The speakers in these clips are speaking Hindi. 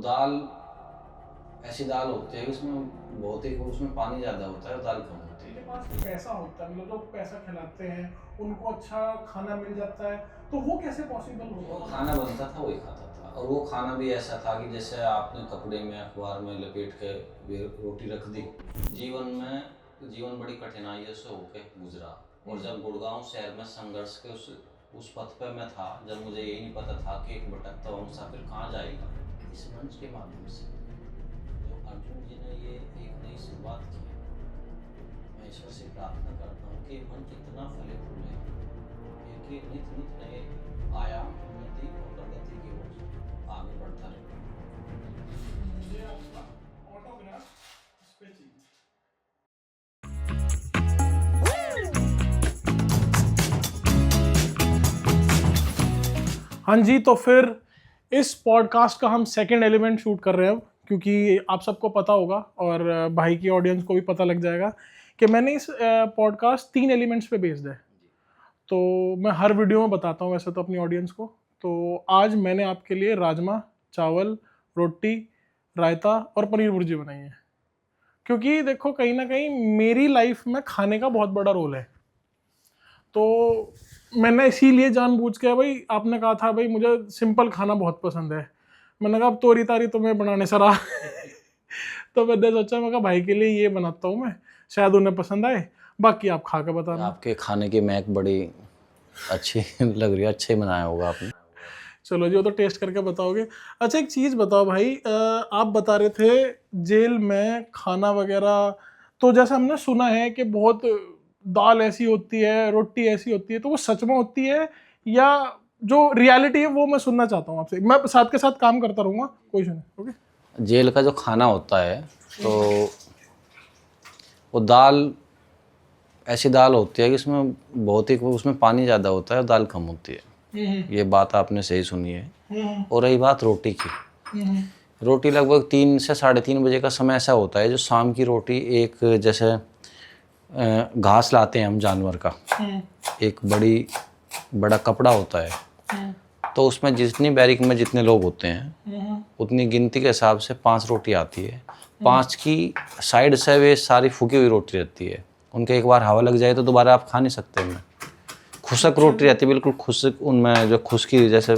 दाल ऐसी दाल होती है कि उसमें बहुत ही उसमें पानी ज़्यादा होता है और दाल कम होती है। जिनके पास पैसा होता है, मतलब जो पैसा खिलाते हैं, उनको अच्छा खाना मिल जाता है, तो वो कैसे पॉसिबल वो होगा? खाना बनता था वही खाता था, और वो खाना भी ऐसा था कि जैसे आपने कपड़े में अखबार में लपेट के रोटी रख दी। जीवन बड़ी कठिनाइयों से होके गुजरा। और जब गुड़गांव शहर में संघर्ष के उस पथ पे मैं था, जब मुझे यही नहीं पता था कि एक भटकता हुआ मुसाफिर कहाँ जाएगा, इस मंच के माध्यम से जो अर्जुन जी ने ये एक नई शुरुआत की है, मैं ईश्वर से प्रार्थना करता हूँ कि मंच इतना फले फूले कि नित नित नए आयाम, उन्नति और प्रगति की ओर आगे बढ़ता रहे। मुझे आपका ऑटोग्राफ इस पे चाहिए। हाँ जी, तो फिर इस पॉडकास्ट का हम सेकंड एलिमेंट शूट कर रहे हैं अब, क्योंकि आप सबको पता होगा और भाई की ऑडियंस को भी पता लग जाएगा कि मैंने इस पॉडकास्ट 3 एलिमेंट्स पे बेस्ड है। तो मैं हर वीडियो में बताता हूँ वैसे तो अपनी ऑडियंस को। तो आज मैंने आपके लिए राजमा, चावल, रोटी, रायता और पनीर भुर्जी बनाई है, क्योंकि देखो कहीं ना कहीं मेरी लाइफ में खाने का बहुत बड़ा रोल है। तो मैंने इसीलिए जानबूझ के, भाई आपने कहा था भाई मुझे सिंपल खाना बहुत पसंद है, मैंने कहा अब तोरी तारी तुम्हें बनाने सरा तो मैंने सोचा, मैं कहा भाई के लिए ये बनाता हूँ मैं, शायद उन्हें पसंद आए, बाकी आप खा के बताना। आपके खाने की महक बड़ी अच्छी लग रही है, अच्छे बनाया होगा आपने। चलो जी, वो तो टेस्ट करके बताओगे। अच्छा एक चीज़ बताओ भाई, आप बता रहे थे जेल में खाना वगैरह, तो जैसा हमने सुना है कि बहुत दाल ऐसी होती है, रोटी ऐसी होती है, तो वो सच में होती है या जो रियलिटी है वो मैं सुनना चाहता हूँ आपसे। मैं साथ के साथ काम करता रहूँगा, कोई सुने। ओके। जेल का जो खाना होता है, तो वो दाल ऐसी दाल होती है कि उसमें बहुत ही उसमें पानी ज़्यादा होता है और दाल कम होती है। ये बात आपने सही सुनी है। और रही बात रोटी की, रोटी लगभग 3 से 3:30 बजे का समय ऐसा होता है जो शाम की रोटी, एक जैसे घास लाते हैं हम जानवर का, एक बड़ा कपड़ा होता है, तो उसमें जितनी बैरिक में जितने लोग होते हैं उतनी गिनती के हिसाब से 5 रोटी आती है। 5 की साइड से वे सारी फूकी हुई रोटी रहती है, उनके एक बार हवा लग जाए तो दोबारा आप खा नहीं सकते उनमें। खुशक रोटी रहती है, बिल्कुल खुशक, उनमें जो खुशकी जैसे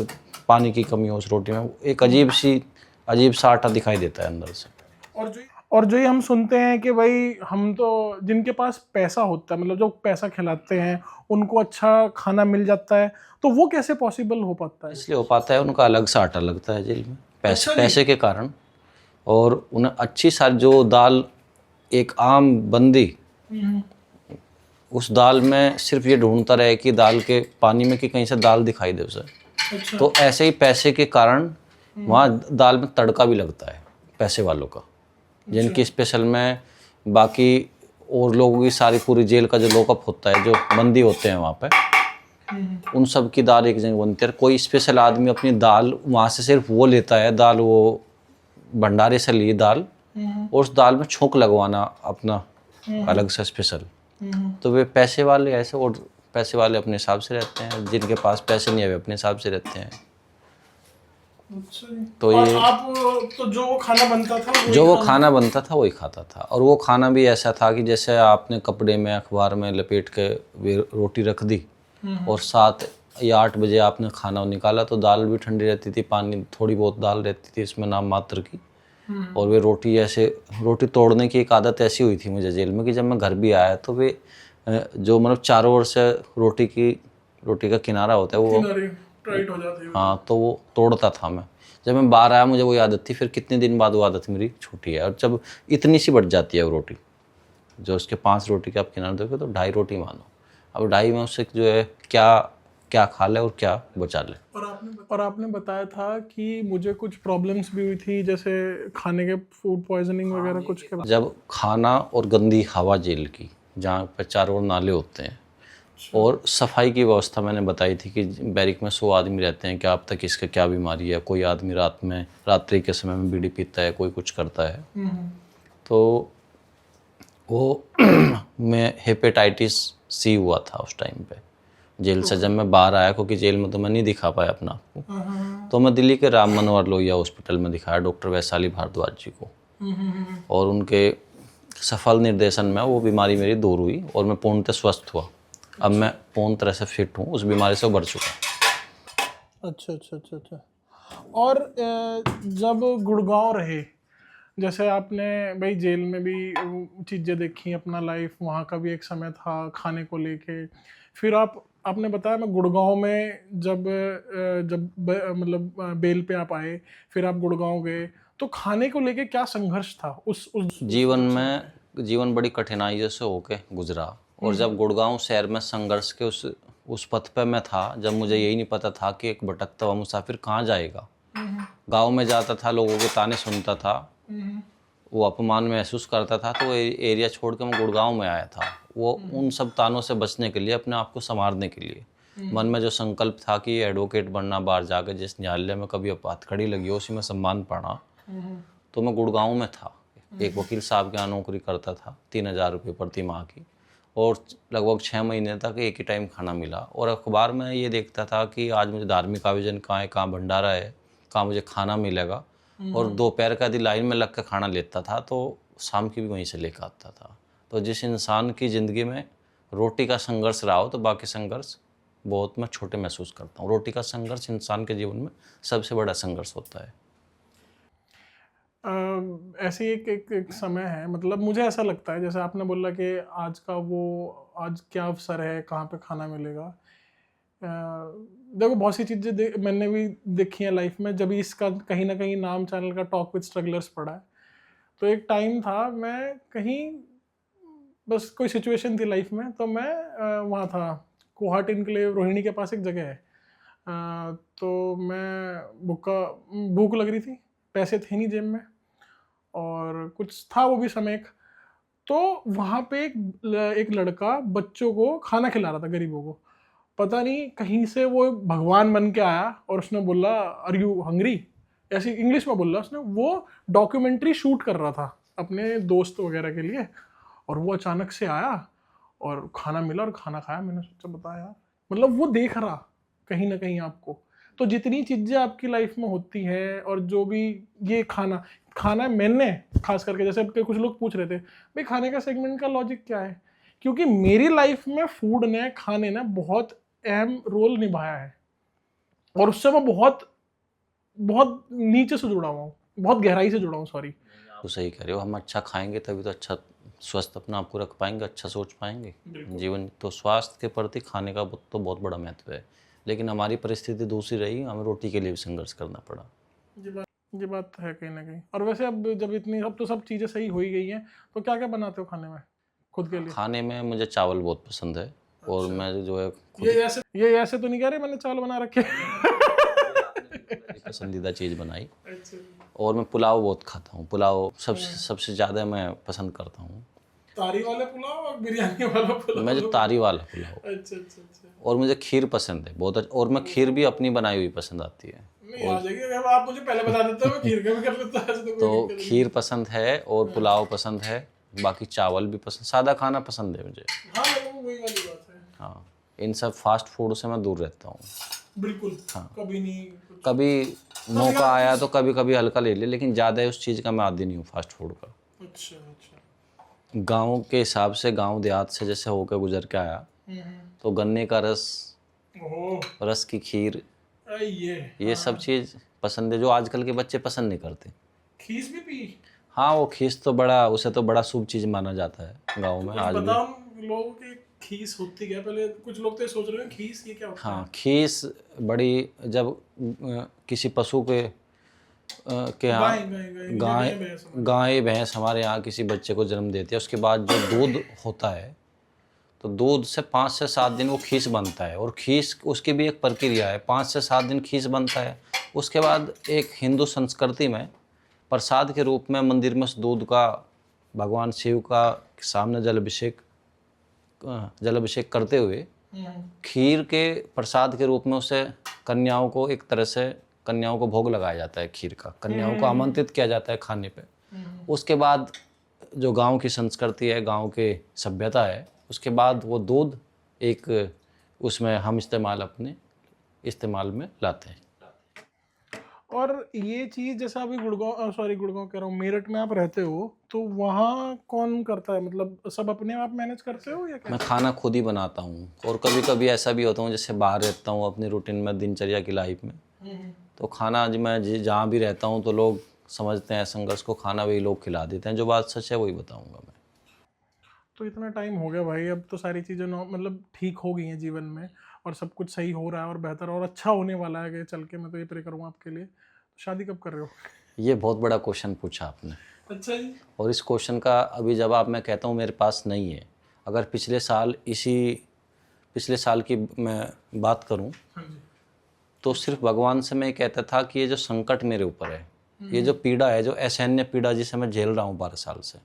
पानी की कमी हो उस रोटी में, एक अजीब सा आटा दिखाई देता है अंदर से। और जो ये हम सुनते हैं कि भाई हम तो, जिनके पास पैसा होता है, मतलब जो पैसा खिलाते हैं, उनको अच्छा खाना मिल जाता है, तो वो कैसे पॉसिबल हो पाता है? इसलिए हो पाता है, उनका अलग सा आटा लगता है जेल में, अच्छा जी। पैसे के कारण। और उन्हें अच्छी सारी जो दाल, एक आम बंदी उस दाल में सिर्फ ये ढूंढता रहे कि दाल के पानी में कि कहीं से दाल दिखाई दे उसे। अच्छा। तो ऐसे ही पैसे के कारण वहाँ दाल में तड़का भी लगता है पैसे वालों का, जिनकी स्पेशल में बाकी और लोगों की सारी पूरी जेल का जो लॉकअप होता है, जो बंदी होते हैं वहाँ पे, उन सब की दाल एक जगह बनती है। कोई स्पेशल आदमी अपनी दाल वहाँ से सिर्फ वो लेता है, दाल वो भंडारे से ली दाल, और उस दाल में छोंक लगवाना अपना अलग से स्पेशल। तो वे पैसे वाले ऐसे, और पैसे वाले अपने हिसाब से रहते हैं, जिनके पास पैसे नहीं है वे अपने हिसाब से रहते हैं। तो ये आप, तो जो वो खाना बनता था वही खाता था, और वो खाना भी ऐसा था कि जैसे आपने कपड़े में अखबार में लपेट के रोटी रख दी और 7 या 8 बजे आपने खाना निकाला तो दाल भी ठंडी रहती थी, पानी थोड़ी बहुत दाल रहती थी इसमें नाम मात्र की। और वे रोटी तोड़ने की एक आदत ऐसी हुई थी मुझे जेल में कि जब मैं घर भी आया तो वे जो मतलब चारों ओर से रोटी का किनारा होता है वो टाइट हो जाती है। हाँ, तो वो तोड़ता था मैं। जब मैं बाहर आया मुझे वही आदत थी, फिर कितने दिन बाद वो आदत मेरी छूटी है। और जब इतनी सी बढ़ जाती है वो रोटी, जो उसके 5 रोटी के आप किनारे दोगे तो 2.5 रोटी मानो, अब 2.5 में उससे जो है क्या खा ले और क्या बचा ले। और आपने बताया था कि मुझे कुछ प्रॉब्लम्स भी हुई थी, जैसे खाने के फूड पॉइजनिंग वगैरह कुछ के बाद। जब खाना और गंदी हवा जेल की, जहाँ पर चारों ओर नाले होते हैं, और सफाई की व्यवस्था मैंने बताई थी कि बैरिक में 100 आदमी रहते हैं, क्या अब तक इसका क्या बीमारी है, कोई आदमी रात्रि के समय में बीड़ी पीता है, कोई कुछ करता है। तो वो मैं हेपेटाइटिस सी हुआ था उस टाइम पे, जेल से जब मैं बाहर आया, क्योंकि जेल में तो मैं नहीं दिखा पाया अपना आप को, तो मैं दिल्ली के राम मनोहर लोहिया हॉस्पिटल में दिखाया डॉक्टर वैशाली भारद्वाज जी को, और उनके सफल निर्देशन में वो बीमारी मेरी दूर हुई और मैं पूर्णतः स्वस्थ हुआ। अब मैं पूर्ण तरह से फिट हूँ, उस बीमारी से उबर चुका। अच्छा अच्छा अच्छा अच्छा। और जब गुड़गांव रहे, जैसे आपने भाई जेल में भी चीज़ें देखी, अपना लाइफ वहाँ का भी एक समय था खाने को लेके, फिर आपने बताया मैं गुड़गांव में मतलब बेल पे आप आए, फिर आप गुड़गांव गए, तो खाने को लेके क्या संघर्ष था उस जीवन बड़ी कठिनाइयों से होके गुजरा, और जब गुड़गांव शहर में संघर्ष के उस पथ पे मैं था, जब मुझे यही नहीं पता था कि एक भटकता हुआ मुसाफिर कहाँ जाएगा। गांव में जाता था, लोगों के ताने सुनता था, वो अपमान महसूस करता था, तो वो एरिया छोड़ के मैं गुड़गांव में आया था, वो उन सब तानों से बचने के लिए, अपने आप को संवारने के लिए। मन में जो संकल्प था कि एडवोकेट बनना, बाहर जाकर जिस न्यायालय में कभी हथकड़ी लगी हो उसी में सम्मान पाना, तो मैं गुड़गांव में था, एक वकील साहब के यहाँ नौकरी करता था, 3,000 रुपये प्रति माह की, और लगभग 6 महीने तक एक ही टाइम खाना मिला। और अखबार में ये देखता था कि आज मुझे धार्मिक आयोजन कहाँ है, कहाँ भंडारा है, कहाँ मुझे खाना मिलेगा, और दोपहर का यदि लाइन में लग कर खाना लेता था तो शाम की भी वहीं से लेकर आता था। तो जिस इंसान की ज़िंदगी में रोटी का संघर्ष रहा हो, तो बाकी संघर्ष बहुत मैं छोटे महसूस करता हूँ। रोटी का संघर्ष इंसान के जीवन में सबसे बड़ा संघर्ष होता है। ऐसे एक समय है, मतलब मुझे ऐसा लगता है, जैसे आपने बोला कि आज क्या अवसर है, कहाँ पे खाना मिलेगा। देखो बहुत सी चीज़ें मैंने भी देखी हैं लाइफ में, जब इसका कहीं ना कहीं नाम चैनल का टॉक विद स्ट्रगलर्स पड़ा है, तो एक टाइम था मैं कहीं, बस कोई सिचुएशन थी लाइफ में, तो मैं वहाँ था कोहाट इनक्लेव, रोहिणी के पास एक जगह है, तो मैं भूख लग रही थी, पैसे थे नहीं जेब में, और कुछ था वो भी समय एक, तो वहाँ पे एक लड़का बच्चों को खाना खिला रहा था, गरीबों को। पता नहीं कहीं से वो भगवान बन के आया और उसने बोला आर यू हंग्री, ऐसी इंग्लिश में बोला उसने। वो डॉक्यूमेंट्री शूट कर रहा था अपने दोस्त वगैरह के लिए, और वो अचानक से आया और खाना मिला और खाना खाया। मैंने सोचा बता यार, मतलब वो देख रहा कहीं ना कहीं आपको। तो जितनी चीज़ें आपकी लाइफ में होती है, और जो भी ये खाना मैंने खास करके, जैसे अब कुछ लोग पूछ रहे थे भाई खाने का सेगमेंट का लॉजिक क्या है, क्योंकि मेरी लाइफ में फूड ने, खाने ने बहुत अहम रोल निभाया है, और उससे मैं बहुत बहुत नीचे से जुड़ा हुआ हूँ, बहुत गहराई से जुड़ा हूँ, सॉरी। तो सही कह रहे हो, हम अच्छा खाएंगे तभी तो अच्छा स्वस्थ अपना आपको रख पाएंगे, अच्छा सोच पाएंगे। जीवन तो स्वास्थ्य के प्रति खाने का तो बहुत बड़ा महत्व है, लेकिन हमारी परिस्थिति दूसरी रही, हमें रोटी के लिए भी संघर्ष करना पड़ा। ये बात है कहीं ना कहीं। और वैसे अब जब इतनी अब सब चीज़ें सही हो ही गई हैं, तो क्या क्या बनाते हो खाने में खुद के लिए? खाने में मुझे चावल बहुत पसंद है, और मैं जो है ये ऐसे तो नहीं कह रहे मैंने चावल बना रखे मेरी पसंदीदा चीज़ बनाई। और मैं पुलाव बहुत खाता हूँ, पुलाव सबसे ज़्यादा मैं पसंद करता हूँ। तारी वाला पुलाव और बिरयानी वाला पुलाव? मैं जो तारी वाला पुलाव। अच्छा अच्छा अच्छा। और मुझे खीर पसंद है बहुत, और मैं खीर भी अपनी बनाई हुई पसंद आती है। नहीं आ जाएगी, अगर आप मुझे पहले बता देते मैं खीर का भी कर लेता। ऐसे तो खीर पसंद है और पुलाव पसंद है, बाकी चावल भी पसंद, सादा खाना पसंद है मुझे। हाँ वही वाली बात है। हाँ, इन सब फास्ट फूड से मैं दूर रहता हूँ। बिल्कुल। हाँ, कभी नहीं, कभी मौका आया तो कभी कभी हल्का ले लिया, लेकिन ज़्यादा उस चीज़ का मैं आदी नहीं हूँ फास्ट फूड का। अच्छा अच्छा। गाँव के हिसाब से, गाँव देहात से जैसे होकर गुजर के आया, तो गन्ने का रस की खीर, ये सब चीज़ पसंद है, जो आजकल के बच्चे पसंद नहीं करते। खीस भी पी? हाँ, वो खीस तो उसे तो बड़ा शुभ चीज़ माना जाता है गाँव में आज भी। लोगों की खीस होती क्या? पहले कुछ लोग तो सोच रहे हैं खीस ये क्या होता है? हाँ, खीस बड़ी, जब किसी पशु के यहाँ गाय भैंस हमारे यहाँ किसी बच्चे को जन्म देती है, उसके बाद जो दूध होता है, तो दूध से 5 से 7 दिन वो खीस बनता है। और खीस उसकी भी एक प्रक्रिया है, 5 से 7 दिन खीस बनता है। उसके बाद एक हिंदू संस्कृति में प्रसाद के रूप में मंदिर में उस दूध का भगवान शिव का सामने जलाभिषेक करते हुए खीर के प्रसाद के रूप में उसे कन्याओं को, एक तरह से कन्याओं को भोग लगाया जाता है खीर का, कन्याओं को आमंत्रित किया जाता है खाने पे। उसके बाद जो गांव की संस्कृति है, गांव के सभ्यता है, उसके बाद वो दूध एक उसमें हम अपने इस्तेमाल में लाते हैं। और ये चीज़ जैसा अभी गुड़गांव कह रहा हूँ, मेरठ में आप रहते हो, तो वहाँ कौन करता है? मतलब सब अपने आप मैनेज करते हो या क्या? मैं खाना खुद ही बनाता हूँ, और कभी कभी ऐसा भी होता हूँ जैसे बाहर रहता हूँ अपनी रूटीन में, दिनचर्या की लाइफ में, तो खाना मैं जहाँ भी रहता हूँ तो लोग समझते हैं संघर्ष को, खाना वही लोग खिला देते हैं। जो बात सच है वही बताऊँगा मैं। तो इतना टाइम हो गया भाई, अब तो सारी चीज़ें मतलब ठीक हो गई हैं जीवन में, और सब कुछ सही हो रहा है और बेहतर और अच्छा होने वाला है आगे चल के। मैं तो ये प्रे करूँगा आपके लिए। तो शादी कब कर रहे हो? ये बहुत बड़ा क्वेश्चन पूछा आपने, अच्छा जी। और इस क्वेश्चन का अभी जवाब मैं कहता हूँ मेरे पास नहीं है। अगर पिछले साल की मैं बात करूँ हाँ जी। तो सिर्फ भगवान से मैं कहता था कि ये जो संकट मेरे ऊपर है, ये जो पीड़ा है, जो असहनीय पीड़ा जिसे मैं झेल रहा हूँ 12 साल से,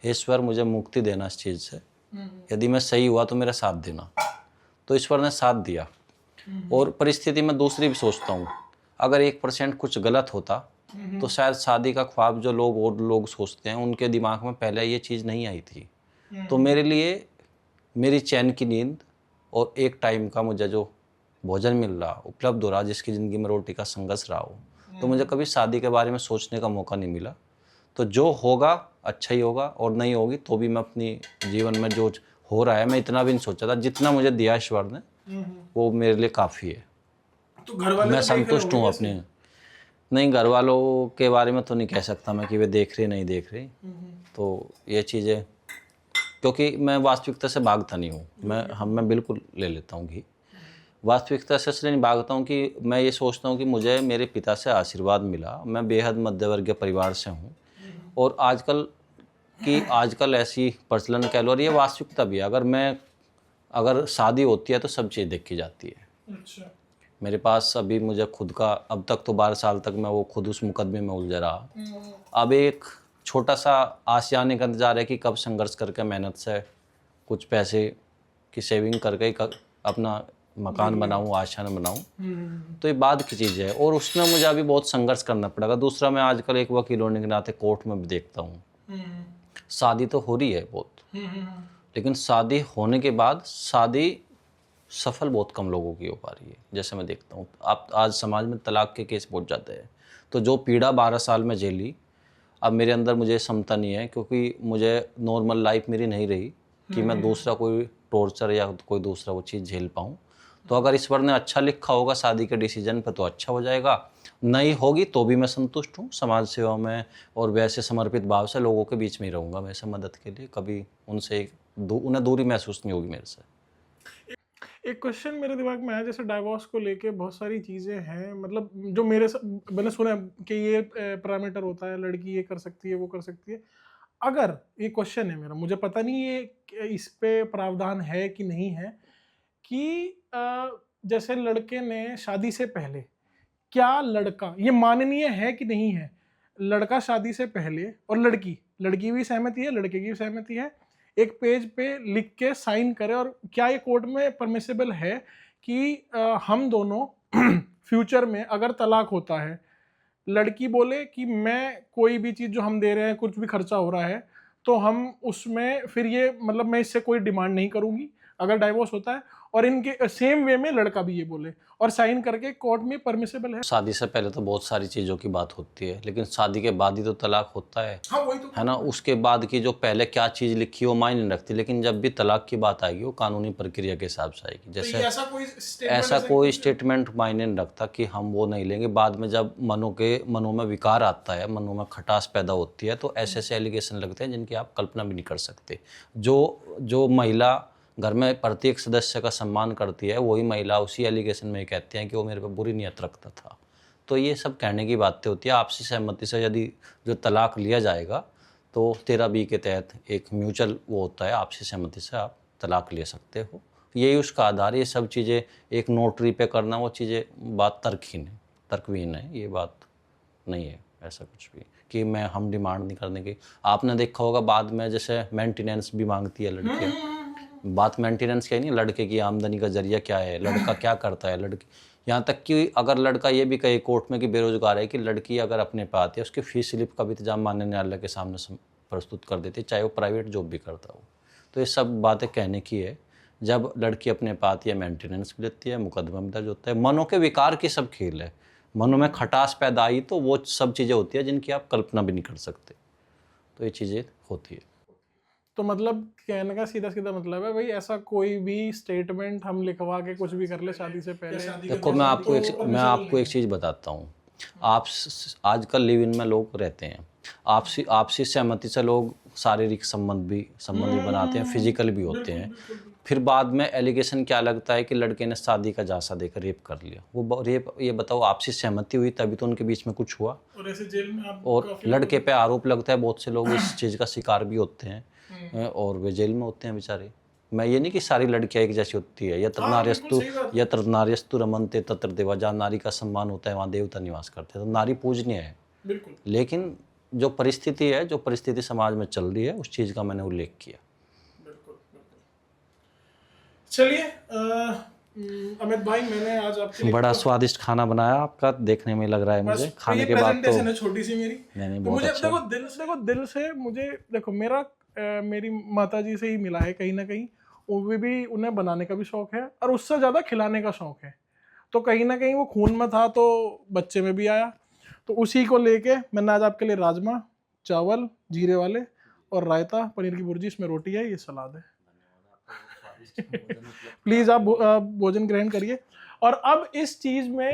हे ईश्वर मुझे मुक्ति देना इस चीज़ से। यदि मैं सही हुआ तो मेरा साथ देना। तो ईश्वर ने साथ दिया। और परिस्थिति में दूसरी भी सोचता हूँ, अगर 1% कुछ गलत होता तो शायद शादी का ख्वाब जो लोग सोचते हैं उनके दिमाग में पहले ये चीज़ नहीं आई थी। तो मेरे लिए मेरी चैन की नींद और एक टाइम का मुझे जो भोजन मिल रहा, उपलब्ध हो रहा, जिसकी ज़िंदगी में रोटी का संघर्ष रहा हो, तो मुझे कभी शादी के बारे में सोचने का मौका नहीं मिला। तो जो होगा अच्छा ही होगा, और नहीं होगी तो भी मैं अपनी जीवन में जो हो रहा है, मैं इतना भी नहीं सोचा था। जितना मुझे दिया ईश्वर ने वो मेरे लिए काफ़ी है। तो घर वाले मैं तो देख रहे संतुष्ट हूँ होंगे अपने। नहीं, घर वालों के बारे में तो नहीं कह सकता मैं कि वे देख रहे नहीं देख रहे। तो ये चीज़ें, क्योंकि मैं वास्तविकता से भागता नहीं हूँ। मैं बिल्कुल ले लेता हूँ घी। वास्तविकता से इसलिए नहीं भागता हूँ कि मैं ये सोचता हूँ कि मुझे मेरे पिता से आशीर्वाद मिला। मैं बेहद मध्यवर्गीय परिवार से हूँ, और आजकल ऐसी प्रचलन कह लो, और ये वास्तविकता भी है। अगर शादी होती है तो सब चीज़ देखी जाती है। अच्छा। मेरे पास अभी मुझे खुद का, अब तक तो 12 साल तक मैं वो खुद उस मुकदमे में उलझा रहा। अब एक छोटा सा आशियाने का इंतजार है कि कब संघर्ष करके मेहनत से कुछ पैसे की सेविंग करके अपना मकान बनाऊं, आशियाना बनाऊं। तो ये बाद की चीज़ है, और उसमें मुझे अभी बहुत संघर्ष करना पड़ेगा। दूसरा, मैं आजकल एक वकील होने के नाते कोर्ट में भी देखता हूँ, शादी तो हो रही है बहुत, लेकिन शादी होने के बाद शादी सफल बहुत कम लोगों की हो पा रही है। जैसे मैं देखता हूँ, आप आज समाज में तलाक के केस पहुँच जाते हैं। तो जो पीड़ा 12 साल में झेली, अब मेरे अंदर मुझे क्षमता नहीं है, क्योंकि मुझे नॉर्मल लाइफ मेरी नहीं रही कि मैं दूसरा कोई टॉर्चर या कोई दूसरा वो चीज़ झेल पाऊँ। तो अगर ईश्वर ने अच्छा लिखा होगा शादी के डिसीजन पे तो अच्छा हो जाएगा, नहीं होगी तो भी मैं संतुष्ट हूँ। समाज सेवा में और वैसे समर्पित भाव से लोगों के बीच में ही रहूँगा वैसे मदद के लिए। कभी उन्हें दूरी महसूस नहीं होगी मेरे से। एक क्वेश्चन मेरे दिमाग में आया, जैसे डाइवोर्स को लेके बहुत सारी चीज़ें हैं, मतलब जो मैंने सुना है कि ये पैरामीटर होता है, लड़की ये कर सकती है, वो कर सकती है। अगर ये क्वेश्चन है मेरा, मुझे पता नहीं ये इस पे प्रावधान है कि नहीं है, कि जैसे लड़के ने शादी से पहले, क्या लड़का ये माननीय है कि नहीं है, लड़का शादी से पहले, और लड़की भी सहमति है, लड़के की भी सहमति है, एक पेज पे लिख के साइन करे, और क्या ये कोर्ट में परमिसेबल है कि हम दोनों फ्यूचर में अगर तलाक होता है, लड़की बोले कि मैं कोई भी चीज़ जो हम दे रहे हैं, कुछ भी खर्चा हो रहा है, तो हम उसमें फिर ये मतलब मैं इससे कोई डिमांड नहीं करूंगी अगर डाइवोर्स होता है, और इनके सेम वे में लड़का भी ये बोले और साइन करके कोर्ट में परमिसेबल है? शादी से पहले तो बहुत सारी चीज़ों की बात होती है, लेकिन शादी के बाद ही तो तलाक होता है। हाँ, वही तो है ना। उसके बाद की जो पहले क्या चीज़ लिखी वो मायने नहीं रखती, लेकिन जब भी तलाक की बात आएगी वो कानूनी प्रक्रिया के हिसाब से आएगी। जैसे ऐसा कोई स्टेटमेंट मायने नहीं रखता कि हम वो नहीं लेंगे। बाद में जब मनों में विकार आता है, मनों में खटास पैदा होती है, तो ऐसे ऐसे एलिगेशन लगते हैं जिनकी आप कल्पना भी नहीं कर सकते। जो महिला घर में प्रत्येक सदस्य का सम्मान करती है, वही महिला उसी एलिगेशन में कहते हैं कि वो मेरे पे बुरी नियत रखता था। तो ये सब कहने की बातें होती है। आपसी सहमति से यदि जो तलाक लिया जाएगा तो 13B के तहत एक म्यूचुअल वो होता है, आपसी सहमति से आप तलाक ले सकते हो। यही उसका आधार। ये सब चीज़ें एक नोटरी पे करना, वो चीज़ें बात तर्कहीन है। ये बात नहीं है ऐसा कुछ भी कि हम डिमांड नहीं करने की। आपने देखा होगा बाद में जैसे मेंटेनेंस भी मांगती है लड़कियाँ। बात मेंटेनेंस की नहीं, लड़के की आमदनी का जरिया क्या है, लड़का क्या करता है, लड़की, यहाँ तक कि अगर लड़का ये भी कहे कोर्ट में कि बेरोजगार है, कि लड़की अगर अपने पे आती है उसकी फीस स्लिप का भी इंतजाम माननीय न्यायालय के सामने प्रस्तुत कर देती है, चाहे वो प्राइवेट जॉब भी करता हो। तो ये सब बातें कहने की है। जब लड़की अपने पाती है मेंटेनेंस भी लेती है, मुकदमा भी दर्ज होता है। मनों के विकार की सब खेल है। मनों में खटास पैदा आई तो वो सब चीज़ें होती है जिनकी आप कल्पना भी नहीं कर सकते। तो ये चीज़ें होती है। तो मतलब कहने का सीधा सीधा मतलब है भाई, ऐसा कोई भी स्टेटमेंट हम लिखवा के कुछ भी कर ले शादी से पहले। देखो मैं आपको एक चीज़ बताता हूँ। आजकल लिव इन में लोग रहते हैं, आपसी आपसी सहमति से लोग शारीरिक संबंध भी बनाते हैं, फिजिकल भी होते हैं। फिर बाद में एलिगेशन क्या लगता है कि लड़के ने शादी का झांसा देकर रेप कर लिया। वो रेप, ये बताओ, आपसी सहमति हुई तभी तो उनके बीच में कुछ हुआ। और ऐसे जेल में आप और लड़के पे आरोप लगता है, बहुत से लोग इस चीज़ का शिकार भी होते हैं और वे जेल में होते हैं बेचारे। मैं ये नहीं कि सारी लड़कियां एक जैसी होती है। यत्र नार्यस्तु रमन्ते तत्र देवा। जहाँ नारी का सम्मान होता है वहाँ देवता निवास करते हैं। तो नारी पूजनीय है। बिल्कुल। लेकिन जो परिस्थिति समाज में चल रही है, उस चीज़ का मैंने उल्लेख किया। बिल्कुल बिल्कुल। चलिए अमित भाई, मैंने आज आपके लिए बड़ा स्वादिष्ट खाना बनाया आपका, देखने में लग रहा है मुझे। खाने के बाद तो छोटी सी मेरी नहीं, तो बहुत मुझे अच्छा। दिल से मुझे देखो, मेरी माता जी से ही मिला है कहीं ना कहीं। वो भी उन्हें बनाने का भी शौक है और उससे ज़्यादा खिलाने का शौक है। तो कहीं ना कहीं वो खून में था तो बच्चे में भी आया। तो उसी को लेके मैंने आज आपके लिए राजमा चावल जीरे वाले और रायता, पनीर की भुर्जी, इसमें रोटी है, ये सलाद है। प्लीज आप भोजन ग्रहण करिए। और अब इस चीज में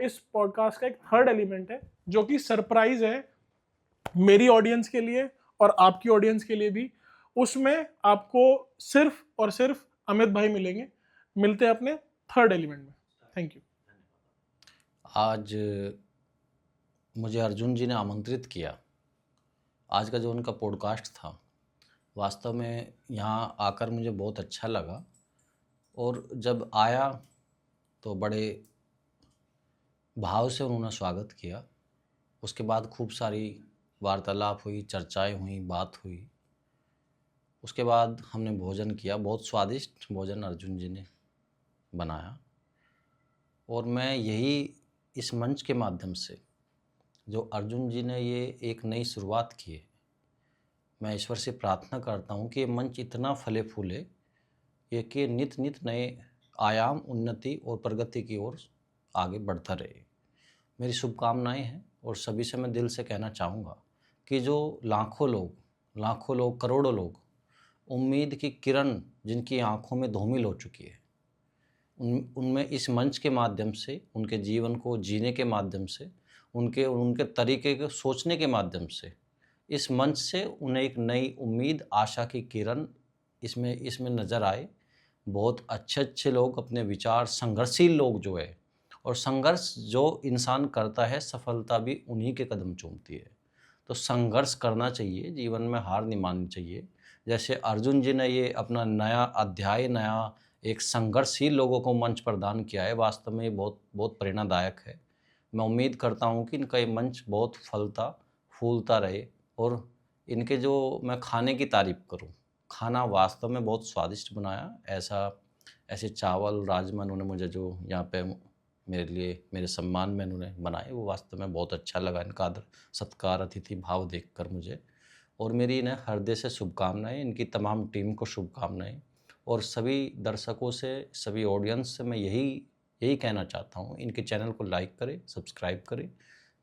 इस पॉडकास्ट का एक थर्ड एलिमेंट है जो कि सरप्राइज है मेरी ऑडियंस के लिए और आपकी ऑडियंस के लिए भी। उसमें आपको सिर्फ और सिर्फ अमित भाई मिलेंगे। मिलते हैं अपने थर्ड एलिमेंट में। Thank you. आज मुझे अर्जुन जी ने आमंत्रित किया। आज का जो उनका पॉडकास्ट था, वास्तव में यहाँ आकर मुझे बहुत अच्छा लगा। और जब आया तो बड़े भाव से उन्होंने स्वागत किया। उसके बाद खूब सारी वार्तालाप हुई, चर्चाएं हुई, बात हुई। उसके बाद हमने भोजन किया। बहुत स्वादिष्ट भोजन अर्जुन जी ने बनाया। और मैं यही इस मंच के माध्यम से, जो अर्जुन जी ने ये एक नई शुरुआत की है, मैं ईश्वर से प्रार्थना करता हूँ कि ये मंच इतना फले फूले, ये कि नित नित नए आयाम, उन्नति और प्रगति की ओर आगे बढ़ता रहे। मेरी शुभकामनाएं हैं। और सभी से मैं दिल से कहना चाहूँगा कि जो लाखों लोग, करोड़ों लोग उम्मीद की किरण जिनकी आँखों में धूमिल हो चुकी है, उनमें इस मंच के माध्यम से, उनके जीवन को जीने के माध्यम से, उनके तरीके के सोचने के माध्यम से, इस मंच से उन्हें एक नई उम्मीद, आशा की किरण इसमें नज़र आए। बहुत अच्छे लोग, अपने विचार, संघर्षशील लोग जो है, और संघर्ष जो इंसान करता है, सफलता भी उन्हीं के कदम चूमती है। तो संघर्ष करना चाहिए, जीवन में हार नहीं माननी चाहिए। जैसे अर्जुन जी ने ये अपना नया अध्याय, नया एक संघर्षशील लोगों को मंच प्रदान किया है, वास्तव में ये बहुत बहुत प्रेरणादायक है। मैं उम्मीद करता हूँ कि इनका ये मंच बहुत फलता फूलता रहे। और इनके जो मैं खाने की तारीफ़ करूँ, खाना वास्तव में बहुत स्वादिष्ट बनाया। ऐसे चावल, राजमा उन्होंने मुझे जो यहाँ पे मेरे लिए, मेरे सम्मान में उन्होंने बनाए, वो वास्तव में बहुत अच्छा लगा। इनका आदर सत्कार, अतिथि भाव देखकर मुझे, और मेरी इन्हें हृदय से शुभकामनाएं, इनकी तमाम टीम को शुभकामनाएं। और सभी दर्शकों से, सभी ऑडियंस से मैं यही कहना चाहता हूँ, इनके चैनल को लाइक करें, सब्सक्राइब करें।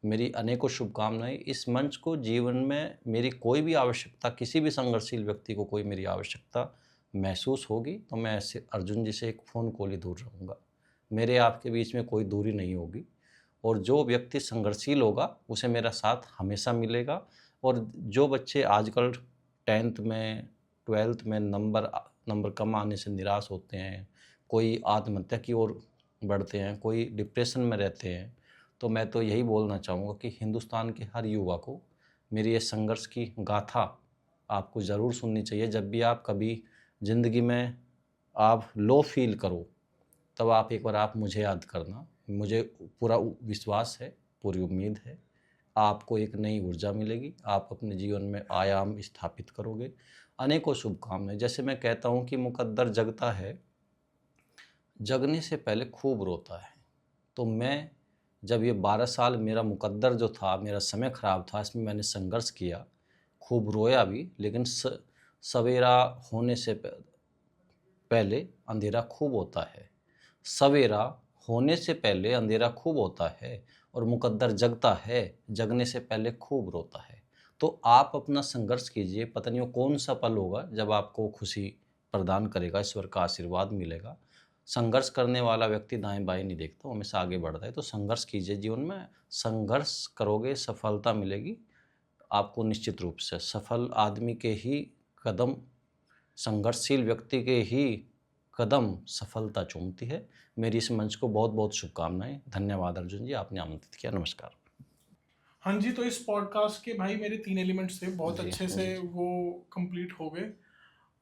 मेरी अनेकों शुभकामनाएं। इस मंच को जीवन में मेरी कोई भी आवश्यकता, किसी भी संघर्षशील व्यक्ति को कोई मेरी आवश्यकता महसूस होगी तो मैं ऐसे अर्जुन जी से एक फ़ोन कॉल ही दूर रहूँगा। मेरे आपके बीच में कोई दूरी नहीं होगी। और जो व्यक्ति संघर्षशील होगा उसे मेरा साथ हमेशा मिलेगा। और जो बच्चे आजकल 10th में, 12th में नंबर कम आने से निराश होते हैं, कोई आत्महत्या की ओर बढ़ते हैं, कोई डिप्रेशन में रहते हैं, तो मैं तो यही बोलना चाहूँगा कि हिंदुस्तान के हर युवा को मेरी ये संघर्ष की गाथा आपको ज़रूर सुननी चाहिए। जब भी आप कभी ज़िंदगी में आप लो फील करो, तब आप एक बार आप मुझे याद करना। मुझे पूरा विश्वास है, पूरी उम्मीद है, आपको एक नई ऊर्जा मिलेगी, आप अपने जीवन में आयाम स्थापित करोगे। अनेकों शुभकामनाएं। जैसे मैं कहता हूँ कि मुकद्दर जगता है, जगने से पहले खूब रोता है। तो मैं जब ये 12 साल मेरा मुकद्दर जो था, मेरा समय ख़राब था, इसमें मैंने संघर्ष किया, खूब रोया भी, लेकिन सवेरा होने से पहले अंधेरा खूब होता है, सवेरा होने से पहले अंधेरा खूब होता है, और मुकद्दर जगता है, जगने से पहले खूब रोता है। तो आप अपना संघर्ष कीजिए, पता नहीं वो कौन सा पल होगा जब आपको खुशी प्रदान करेगा, ईश्वर का आशीर्वाद मिलेगा। संघर्ष करने वाला व्यक्ति दाएं बाएं नहीं देखता, वो हमेशा आगे बढ़ता है। तो संघर्ष कीजिए जीवन में, संघर्ष करोगे सफलता मिलेगी आपको निश्चित रूप से। सफल आदमी के ही कदम, संघर्षशील व्यक्ति के ही कदम सफलता चूमती है। मेरी इस मंच को बहुत बहुत शुभकामनाएं। धन्यवाद अर्जुन जी, आपने आमंत्रित किया। नमस्कार। हाँ जी, तो इस पॉडकास्ट के भाई मेरे 3 एलिमेंट्स थे, बहुत जी, अच्छे से वो कंप्लीट हो गए।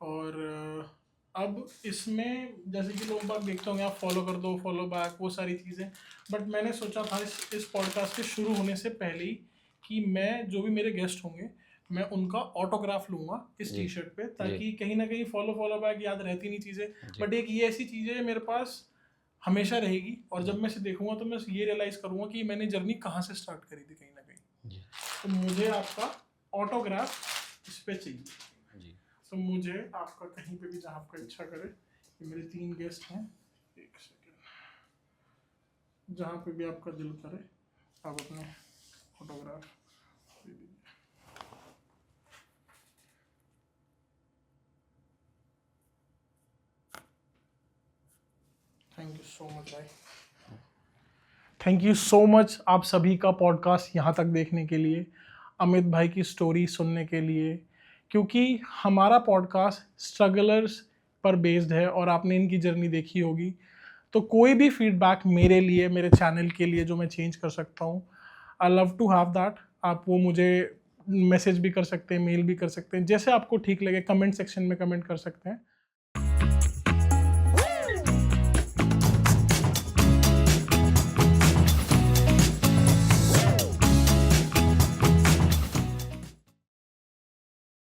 और अब इसमें जैसे कि लोग बात देखते होंगे, आप फॉलो कर दो, फॉलो बैक, वो सारी चीज़ें। बट मैंने सोचा था इस पॉडकास्ट के शुरू होने से पहले ही कि मैं जो भी मेरे गेस्ट होंगे, मैं उनका ऑटोग्राफ लूंगा इस टी शर्ट पे, ताकि कहीं ना कहीं फॉलो बैक याद रहती नहीं चीज़ें, बट एक ये ऐसी चीज़ है मेरे पास हमेशा रहेगी। और जब मैं इसे देखूंगा तो मैं ये रियलाइज करूंगा कि मैंने जर्नी कहाँ से स्टार्ट करी थी कहीं ना कहीं। तो मुझे आपका ऑटोग्राफ इस पे चाहिए जी। तो मुझे आपका कहीं पे भी जहाँ आपका इच्छा करे, ये मेरे 3 गेस्ट हैं, एक सेकेंड, जहाँ पे भी आपका दिल करे आप अपने फोटोग्राफ दे दीजिए। थैंक यू सो मच भाई, थैंक यू सो मच आप सभी का पॉडकास्ट यहाँ तक देखने के लिए, अमित भाई की स्टोरी सुनने के लिए, क्योंकि हमारा पॉडकास्ट स्ट्रगलर्स पर बेस्ड है और आपने इनकी जर्नी देखी होगी। तो कोई भी फीडबैक मेरे लिए, मेरे चैनल के लिए जो मैं चेंज कर सकता हूँ, I love to have that. आप वो मुझे मैसेज भी कर सकते हैं, मेल भी कर सकते हैं, जैसे आपको ठीक लगे। कमेंट सेक्शन में कमेंट कर सकते हैं।